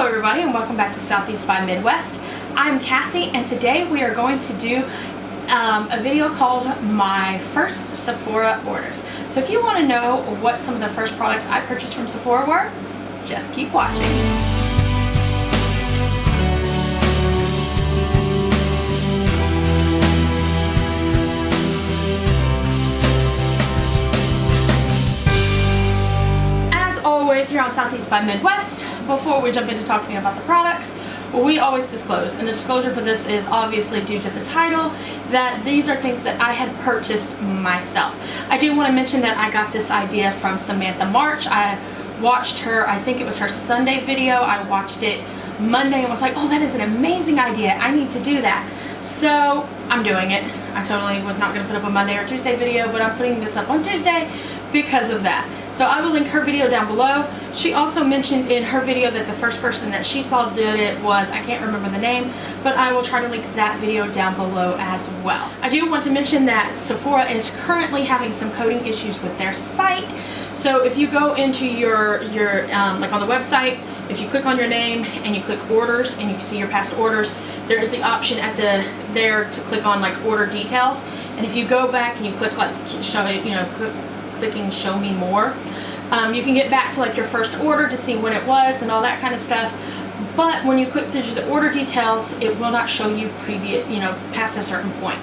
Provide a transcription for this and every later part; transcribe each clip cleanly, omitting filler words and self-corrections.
everybody, and welcome back to Southeast by Midwest. I'm Cassie, and today we are going to do a video called My First Sephora Orders. So if you want to know what some of the first products I purchased from Sephora were, just keep watching. Always here on Southeast by Midwest, before we jump into talking about the products, we always disclose, and the disclosure for this is obviously due to the title, that these are things that I had purchased myself. I do want to mention that I got this idea from Samantha March. I watched her, I think it was her Sunday video. I watched it Monday and was like, oh, that is an amazing idea. I need to do that. So I'm doing it. I totally was not going to put up a Monday or Tuesday video, but I'm putting this up on Tuesday because of that. So I will link her video down below. She also mentioned in her video that the first person that she saw did it was, I can't remember the name, but I will try to link that video down below as well. I do want to mention that Sephora is currently having some coding issues with their site. So if you go into your like on the website, if you click on your name and you click orders and you can see your past orders, there is the option at there to click on like order details. And if you go back and you click like clicking show me more, you can get back to like your first order to see when it was and all that kind of stuff. But when you click through the order details, it will not show you past a certain point.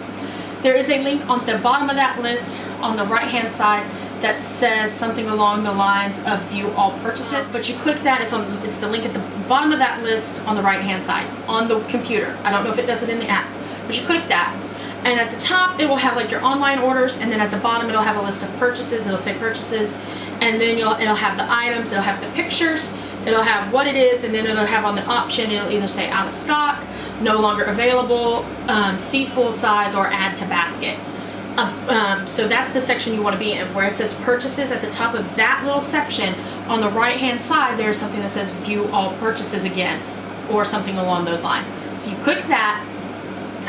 There is a link on the bottom of that list on the right hand side that says something along the lines of view all purchases, but you click that, it's the link at the bottom of that list on the right hand side on the computer. I don't know if it does it in the app, but you click that, and at the top it will have like your online orders, and then at the bottom it'll have a list of purchases. It'll say purchases, and then it'll have the items, it'll have the pictures, it'll have what it is, and then it'll have on the option, it'll either say out of stock, no longer available, see full size, or add to basket. So that's the section you want to be in, where it says purchases. At the top of that little section on the right hand side, there's something that says view all purchases again, or something along those lines. So you click that,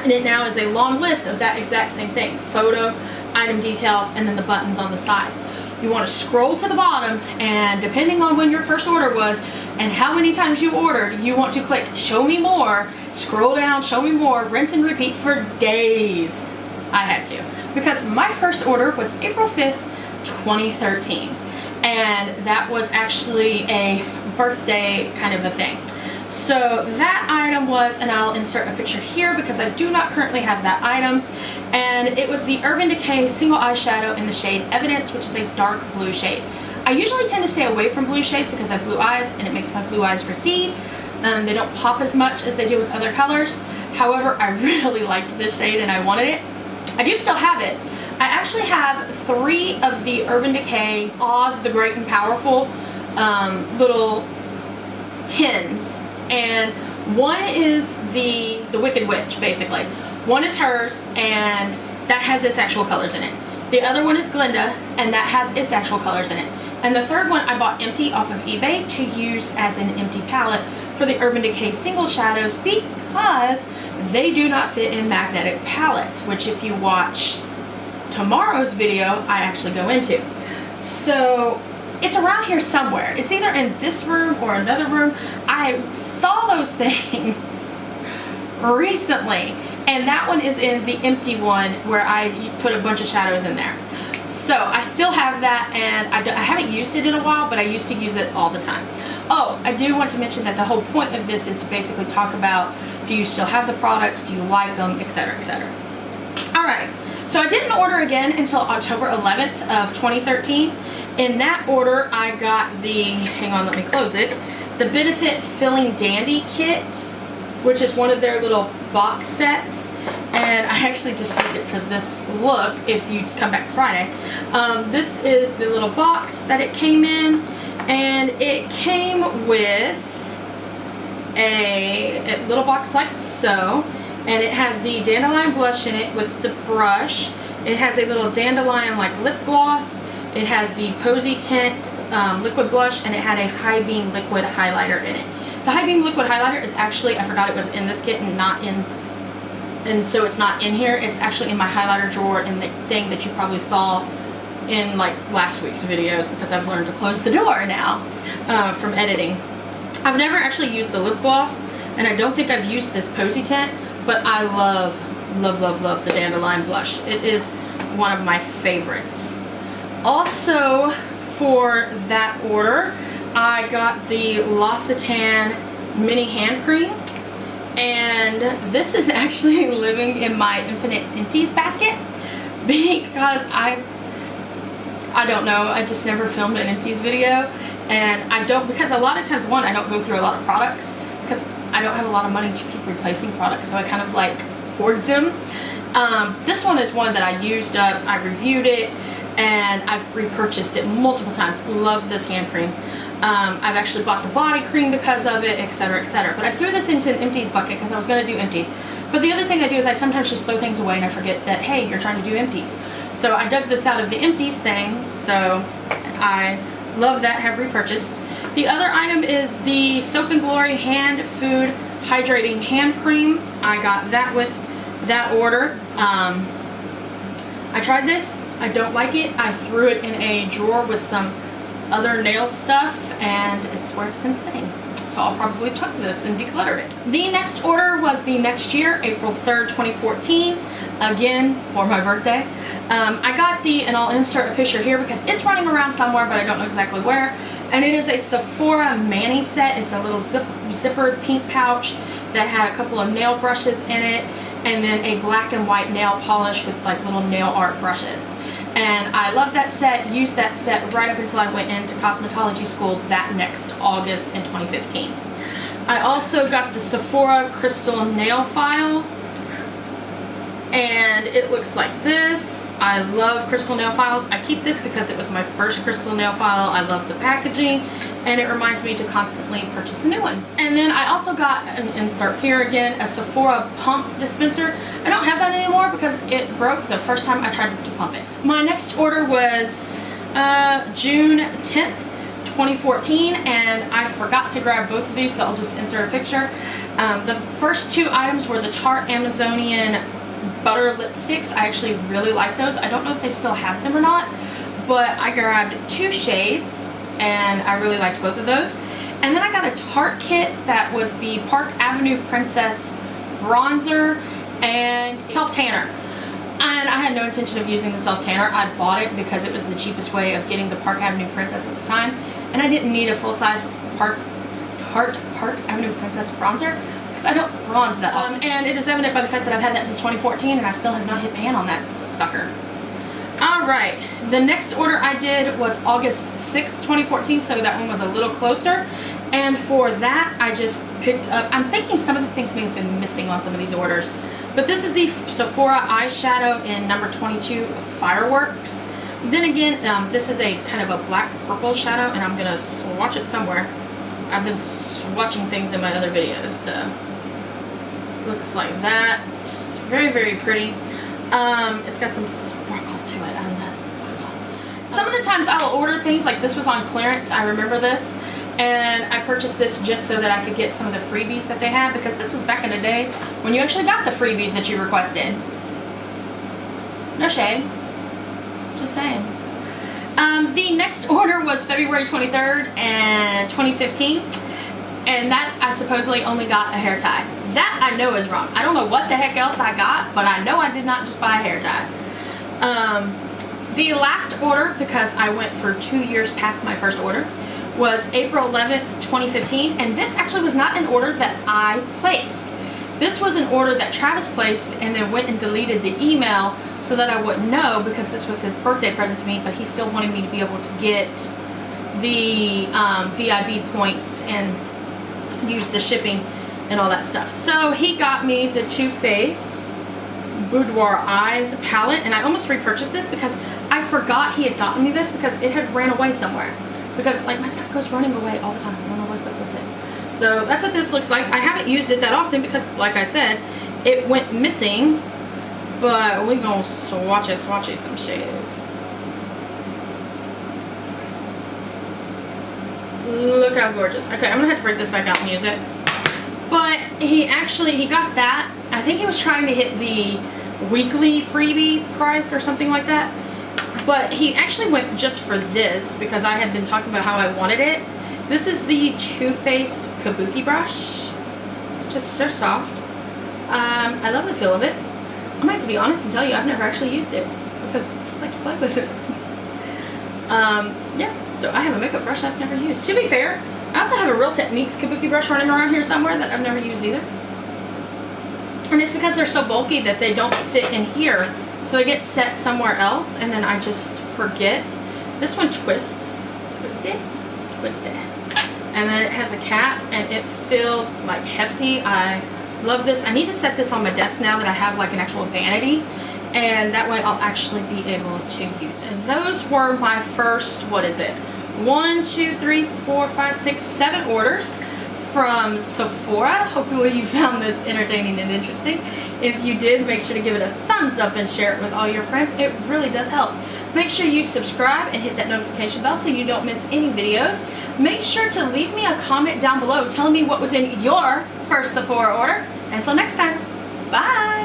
and it now is a long list of that exact same thing: photo, item details, and then the buttons on the side. You want to scroll to the bottom, and depending on when your first order was and how many times you ordered, you want to click show me more, scroll down, show me more, rinse and repeat for days. I had to, because my first order was April 5th, 2013, and that was actually a birthday kind of a thing. So that item was, and I'll insert a picture here because I do not currently have that item, and it was the Urban Decay single eyeshadow in the shade Evidence, which is a dark blue shade. I usually tend to stay away from blue shades because I have blue eyes and it makes my blue eyes recede. They don't pop as much as they do with other colors. However, I really liked this shade and I wanted it. I do still have it. I actually have 3 of the Urban Decay Oz the Great and Powerful little tins, and one is the Wicked Witch, basically. One is hers, and that has its actual colors in it. The other one is Glinda, and that has its actual colors in it. And the third one I bought empty off of eBay to use as an empty palette for the Urban Decay single shadows, because they do not fit in magnetic palettes, which if you watch tomorrow's video, I actually go into. So it's around here somewhere. It's either in this room or another room. I saw those things recently, and that one is in the empty one where I put a bunch of shadows in there. So I still have that, and I haven't used it in a while, but I used to use it all the time. Oh, I do want to mention that the whole point of this is to basically talk about, do you still have the products, do you like them, etc., etc. Alright, so I didn't order again until October 11th of 2013. In that order, I got the, hang on, let me close it, the Benefit Feelin Dandy Kit, which is one of their little box sets, and I actually just used it for this look if you come back Friday. This is the little box that it came in, and it came with a little box like so, and it has the dandelion blush in it with the brush. It has a little dandelion like lip gloss. It has the Posy Tint liquid blush, and it had a High Beam liquid highlighter in it. The High Beam liquid highlighter is actually, I forgot it was in this kit and not in, and so it's not in here. It's actually in my highlighter drawer in the thing that you probably saw in like last week's videos, because I've learned to close the door now from editing. I've never actually used the lip gloss, and I don't think I've used this Posy Tint, but I love, love, love, love the Dandelion blush. It is one of my favorites. Also, for that order, I got the L'Occitane Mini Hand Cream, and this is actually living in my Infinite Empties basket because I don't know, I just never filmed an empties video, and I don't, because a lot of times, one, I don't go through a lot of products because I don't have a lot of money to keep replacing products, so I kind of like hoard them. This one is one that I used up, I reviewed it, and I've repurchased it multiple times. Love this hand cream. I've actually bought the body cream because of it, etc., etc. But I threw this into an empties bucket because I was going to do empties. But the other thing I do is I sometimes just throw things away and I forget that, hey, you're trying to do empties. So I dug this out of the empties thing, so I love that, have repurchased. The other item is the Soap & Glory Hand Food Hydrating Hand Cream. I got that with that order. I tried this. I don't like it. I threw it in a drawer with some other nail stuff, and it's where it's been sitting. So I'll probably chuck this and declutter it. The next order was the next year, April 3rd, 2014. Again, for my birthday. I got and I'll insert a picture here because it's running around somewhere, but I don't know exactly where. And it is a Sephora Mani set. It's a little zippered pink pouch that had a couple of nail brushes in it, and then a black and white nail polish with like little nail art brushes. And I love that set, used that set right up until I went into cosmetology school that next August in 2015. I also got the Sephora Crystal Nail File, and it looks like this. I love crystal nail files. I keep this because it was my first crystal nail file. I love the packaging, and it reminds me to constantly purchase a new one. And then I also got, an insert here again, a Sephora Pump Dispenser. I don't have that anymore because it broke the first time I tried to pump it. My next order was June 10th, 2014, and I forgot to grab both of these, so I'll just insert a picture. The first two items were the Tarte Amazonian Butter Lipsticks. I actually really like those. I don't know if they still have them or not, but I grabbed 2 shades, and I really liked both of those. And then I got a Tarte kit that was the Park Avenue Princess Bronzer and Self-Tanner. And I had no intention of using the self-tanner. I bought it because it was the cheapest way of getting the Park Avenue Princess at the time. And I didn't need a full-size Park Avenue Princess bronzer because I don't bronze that often. And it is evident by the fact that I've had that since 2014 and I still have not hit pan on that sucker. Alright, the next order I did was August 6th, 2014, so that one was a little closer. And for that, I just picked up, I'm thinking some of the things may have been missing on some of these orders. But this is the Sephora Eyeshadow in number 22, Fireworks. Then again, this is a kind of a black purple shadow, and I'm going to swatch it somewhere. I've been swatching things in my other videos, so looks like that. It's very, very pretty. It's got some sparkle to it. I love sparkle. Some of the times I will order things, like this was on clearance, I remember this. And I purchased this just so that I could get some of the freebies that they had, because this was back in the day when you actually got the freebies that you requested. No shade. Just saying. The next order was February 23rd and 2015. And that I supposedly only got a hair tie. That I know is wrong. I don't know what the heck else I got, but I know I did not just buy a hair tie. The last order, because I went for 2 years past my first order, was April 11th, 2015, and this actually was not an order that I placed. This was an order that Travis placed and then went and deleted the email so that I wouldn't know, because this was his birthday present to me, but he still wanted me to be able to get the VIB points and use the shipping and all that stuff. So he got me the Faced Boudoir Eyes Palette, and I almost repurchased this because I forgot he had gotten me this because it had ran away somewhere. Because like my stuff goes running away all the time. I don't know what's up with it. So that's what this looks like. I haven't used it that often because, like I said, it went missing. But we're gonna swatch it some shades. Look how gorgeous. Okay, I'm gonna have to break this back out and use it. But he got that. I think he was trying to hit the weekly freebie price or something like that. But he actually went just for this because I had been talking about how I wanted it. This is the Too Faced Kabuki brush. It's just so soft. I love the feel of it. I might have to be honest and tell you, I've never actually used it because I just like to play with it. Yeah, so I have a makeup brush I've never used. To be fair, I also have a Real Techniques Kabuki brush running around here somewhere that I've never used either. And it's because they're so bulky that they don't sit in here. So they get set somewhere else and then I just forget. This one twists. Twist it? Twist it. And then it has a cap and it feels like hefty. I love this. I need to set this on my desk now that I have like an actual vanity. And that way I'll actually be able to use it. Those were my first, what is it? 1, 2, 3, 4, 5, 6, 7 orders from Sephora. Hopefully you found this entertaining and interesting. If you did, make sure to give it a thumbs up and share it with all your friends. It really does help. Make sure you subscribe and hit that notification bell so you don't miss any videos. Make sure to leave me a comment down below telling me what was in your first Sephora order. Until next time.